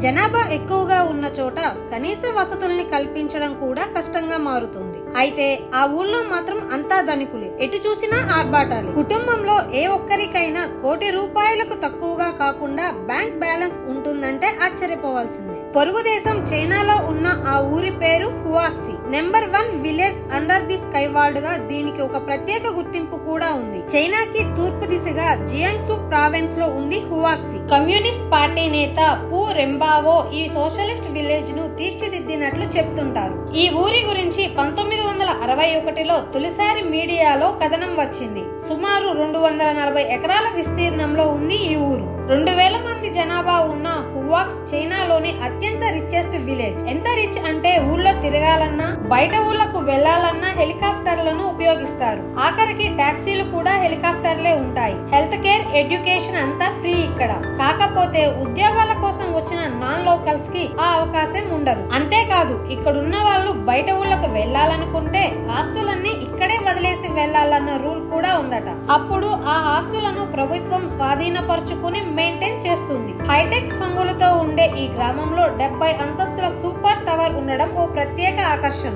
జనాభా ఎక్కువగా ఉన్న చోట కనీస వసతుల్ని కల్పించడం కూడా కష్టంగా మారుతుంది. అయితే ఆ ఊళ్ళో మాత్రం అంతా ధనికులే, ఎటు చూసినా ఆర్భాటాలే. కుటుంబంలో ఏ ఒక్కరికైనా ₹1,00,00,000 తక్కువగా కాకుండా బ్యాంక్ బ్యాలెన్స్ ఉంటుందంటే ఆశ్చర్యపోవాల్సిందే. పొరుగు దేశం చైనాలో ఉన్న ఆ ఊరి పేరు Huaxi. Number 1 village under the sky ward గా దీనికి ఒక ప్రత్యేక గుర్తింపు కూడా ఉంది. చైనాకి తూర్పు దిశగా జియాంగ్సు ప్రావిన్స్ లో ఉంది హువాక్సీ. కమ్యూనిస్ట్ పార్టీ నేత పు రెంబావో ఈ సోషలిస్ట్ విలేజ్ ను తీర్చిదిద్దినట్లు చెప్తుంటారు. ఈ ఊరి గురించి 1961లో తొలిసారి మీడియాలో కథనం వచ్చింది. సుమారు 240 ఎకరాల విస్తీర్ణంలో ఉంది ఈ ఊరు. 2000 మంది జనాభా ఉన్న హువాక్స్ చైనాలోని అత్యంత రిచెస్ట్ విలేజ్. ఎంత రిచ్ అంటే ఊళ్ళో తిరగాలన్నా, బయట ఊళ్ళకు వెళ్లాలన్నా హెలికాప్టర్లను ఉపయోగిస్తారు. ఆఖరికి టాక్సీలు కూడా హెలికాప్టర్లే ఉంటాయి. హెల్త్ కేర్, ఎడ్యుకేషన్ అంతా ఫ్రీ ఇక్కడ. కాకపోతే ఉద్యోగాల కోసం వచ్చిన నాన్ లోకల్స్ కి ఆ అవకాశం ఉండదు. అంతేకాదు ఇక్కడున్న వాళ్ళు బయట ఊళ్ళకు వెళ్లాలనుకుంటే ఆస్తులన్నీ ఇక్కడే వదిలేసి వెళ్లాలన్న రూల్ కూడా ఉందట. అప్పుడు ఆ ఆస్తులను ప్రభుత్వం స్వాధీనపరుచుకుని మెయింటైన్ చేస్తుంది. హైటెక్ హంగులతో ఉండే ఈ గ్రామంలో 70 అంతస్తుల సూపర్ టవర్ ఉండడం ఓ ప్రత్యేక ఆకర్షణ.